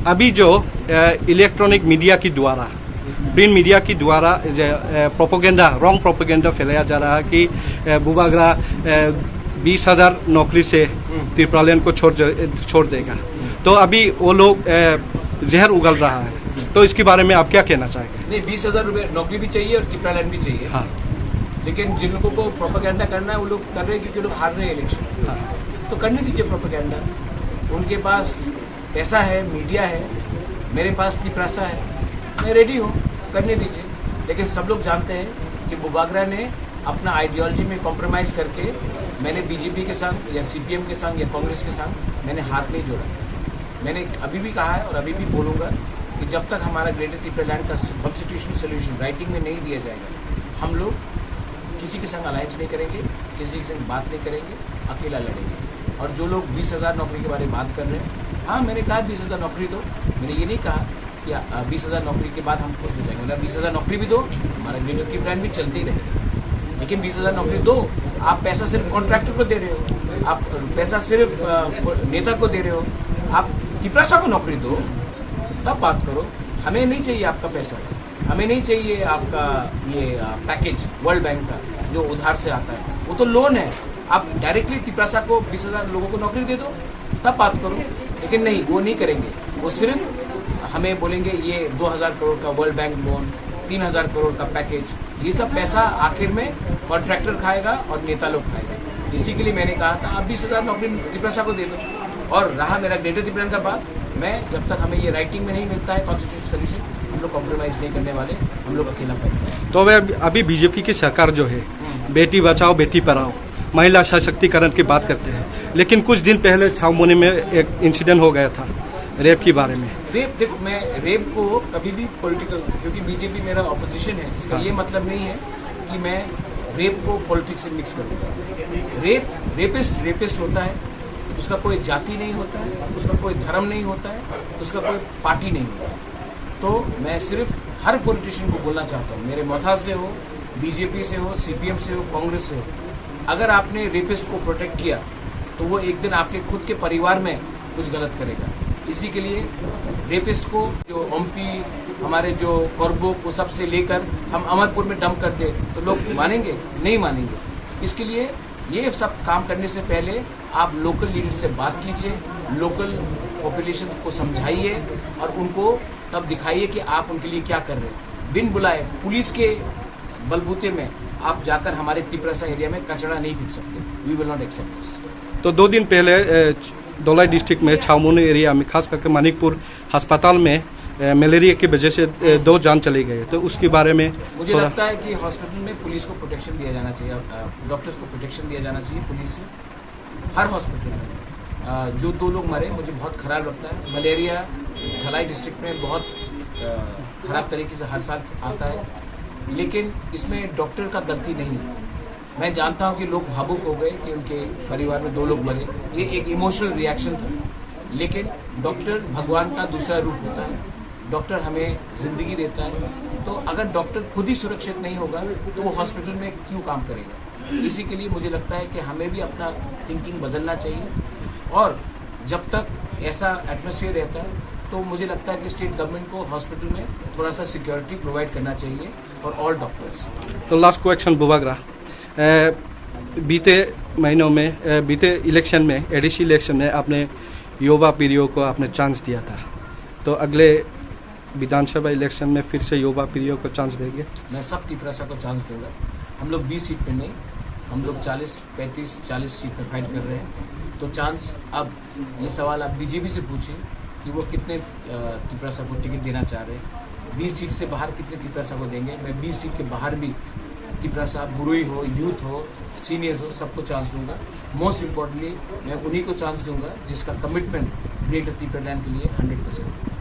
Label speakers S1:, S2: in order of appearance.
S1: अभी जो electronic media की द्वारा, प्रिंट मीडिया की द्वारा प्रोपोगेंडा, रॉन्ग प्रोपोगेंडा फैलाया जा रहा है कि बुबागरा 20,000 नौकरी से त्रिपालियन को छोड़ देगा। तो अभी वो लोग जहर उगल रहा है, तो इसके बारे में आप क्या कहना चाहेंगे?
S2: नहीं, 20,000 रुपये नौकरी भी चाहिए और त्रिपालियन भी चाहिए।
S1: हाँ,
S2: लेकिन जिन लोगों को प्रोपेगेंडा करना है वो लोग कर रहे हैं क्योंकि लोग हार रहे हैं इलेक्शन।
S1: हाँ।
S2: तो करने दीजिए प्रोपेगेंडा। उनके पास पैसा है, मीडिया है, मेरे पास त्रिप्रासा है, मैं रेडी हूँ, करने दीजिए। लेकिन सब लोग जानते हैं कि बुबागरा ने अपना आइडियोलॉजी में कॉम्प्रोमाइज़ करके, मैंने बीजेपी के संग या सीपीएम के संग या कांग्रेस के संग मैंने हाथ नहीं जोड़ा। मैंने अभी भी कहा है और अभी भी बोलूँगा कि जब तक हमारा ग्रेटर त्रिपुरालैंड का कॉन्स्टिट्यूशनल सोल्यूशन राइटिंग में नहीं दिया जाएगा, हम लोग किसी के संग अलायंस नहीं करेंगे, किसी के संग बात नहीं करेंगे, अकेला लड़ेंगे। और जो लोग 20,000 नौकरी के बारे में बात कर रहे हैं, हाँ मैंने कहा 20,000 नौकरी दो, मैंने ये नहीं कहा कि 20,000 नौकरी के बाद हम खुश हो जाएंगे। मतलब 20,000 नौकरी भी दो, हमारा ग्रेटर त्रिपुरालैंड भी चलते ही रहेगा। लेकिन 20,000 नौकरी दो, आप पैसा सिर्फ कॉन्ट्रैक्टर को दे रहे हो, आप पैसा सिर्फ नेता को दे रहे हो, आप त्रिप्रासा को नौकरी दो, तब बात करो। हमें नहीं चाहिए आपका पैसा, हमें नहीं चाहिए आपका ये पैकेज वर्ल्ड बैंक का जो उधार से आता है, वो तो लोन है। आप डायरेक्टली त्रिप्रासा को 20,000 लोगों को नौकरी दे दो, तब बात करो। लेकिन नहीं, वो नहीं करेंगे। वो सिर्फ हमें बोलेंगे ये 2,000 करोड़ का वर्ल्ड बैंक लोन, 3,000 करोड़ का पैकेज, ये सब पैसा आखिर में कॉन्ट्रैक्टर खाएगा और नेता लोग खाएगा। इसी के लिए मैंने कहा था आप 20,000 नौकरी त्रिप्रासा को दे दो। और रहा मेरा ग्रेटर त्रिपुरालैंड का बात, मैं जब तक हमें ये राइटिंग में नहीं मिलता है कॉन्स्टिट्यूशन सोल्यूशन, हम लोग कॉम्प्रोमाइज़ नहीं करने वाले, हम लोग अकेला फैसला।
S1: तो अभी बीजेपी की सरकार जो है, बेटी बचाओ बेटी पढ़ाओ, महिला सशक्तिकरण की बात करते हैं, लेकिन कुछ दिन पहले छावनी में एक इंसिडेंट हो गया था रेप के बारे में।
S2: रेप, देखो मैं रेप को कभी भी पॉलिटिकल, क्योंकि बीजेपी मेरा ऑपोजिशन है, इसका ये मतलब नहीं है कि मैं रेप को पॉलिटिक्स से मिक्स करूँगा। रेपिस्ट होता है, उसका कोई जाति नहीं होता है, उसका कोई धर्म नहीं होता है, उसका कोई पार्टी नहीं होता है। तो मैं सिर्फ हर पॉलिटिशियन को बोलना चाहता हूँ, मेरे मथा से हो, बीजेपी से हो, सीपीएम से हो, कांग्रेस से हो, अगर आपने रेपिस्ट को प्रोटेक्ट किया तो वो एक दिन आपके खुद के परिवार में कुछ गलत करेगा। इसी के लिए रेपिस्ट को जो ओमपी, हमारे जो कॉर्बो को सबसे लेकर हम अमरपुर में डंप कर दे तो लोग मानेंगे? नहीं मानेंगे। इसके लिए ये सब काम करने से पहले आप लोकल लीडर से बात कीजिए, लोकल पॉपुलेशन को समझाइए और उनको तब दिखाइए कि आप उनके लिए क्या कर रहे हैं। बिन बुलाए पुलिस के बलबूते में आप जाकर हमारे त्रिप्रासा एरिया में कचरा नहीं फेंक सकते। We will not accept this.
S1: तो 2 दिन पहले धौलाई डिस्ट्रिक्ट में छावनी एरिया में, खास करके मानिकपुर अस्पताल में मलेरिया की वजह से 2 जान चले गए, तो उसके बारे में
S2: मुझे लगता है कि हॉस्पिटल में पुलिस को प्रोटेक्शन दिया जाना चाहिए, डॉक्टर्स को प्रोटेक्शन दिया जाना चाहिए पुलिस से। हर हॉस्पिटल में जो 2 लोग मरे, मुझे बहुत खराब लगता है। मलेरिया धलाई डिस्ट्रिक्ट में बहुत खराब तरीके से हर साल आता है, लेकिन इसमें डॉक्टर का गलती नहीं है। मैं जानता हूं कि लोग भावुक हो गए कि उनके परिवार में 2 लोग मरे, ये एक इमोशनल रिएक्शन था, लेकिन डॉक्टर भगवान का दूसरा रूप होता है। डॉक्टर हमें जिंदगी देता है, तो अगर डॉक्टर खुद ही सुरक्षित नहीं होगा तो वो हॉस्पिटल में क्यों काम करेगा। इसी के लिए मुझे लगता है कि हमें भी अपना थिंकिंग बदलना चाहिए, और जब तक ऐसा एटमॉस्फेयर रहता है तो मुझे लगता है कि स्टेट गवर्नमेंट को हॉस्पिटल में थोड़ा सा सिक्योरिटी प्रोवाइड करना चाहिए फॉर ऑल डॉक्टर्स।
S1: तो लास्ट क्वेश्चन बुबागरा, बीते महीनों में, बीते इलेक्शन में, एडीसी इलेक्शन में आपने युवा पीढ़ियों को आपने चांस दिया था, तो अगले विधानसभा इलेक्शन में फिर से युवा पीढ़ियों को चांस देंगे?
S2: मैं सब त्रिप्रासा को चांस दूंगा। हम लोग 20 सीट पे नहीं, हम लोग 40 सीट पे फाइट कर रहे हैं। तो चांस, अब ये सवाल आप बीजेपी से पूछिए कि वो कितने त्रिप्रासा को टिकट देना चाह रहे हैं। 20 सीट से बाहर कितने त्रिप्रासा को देंगे? मैं 20 सीट के बाहर भी त्रिप्रासा, बुरुई हो, यूथ हो, सीनियर्स हो, सबको चांस दूंगा। मोस्ट इम्पोर्टेंटली मैं उन्हीं को चांस दूंगा जिसका कमिटमेंट ग्रेटर त्रिपुरालैंड के लिए 100% है।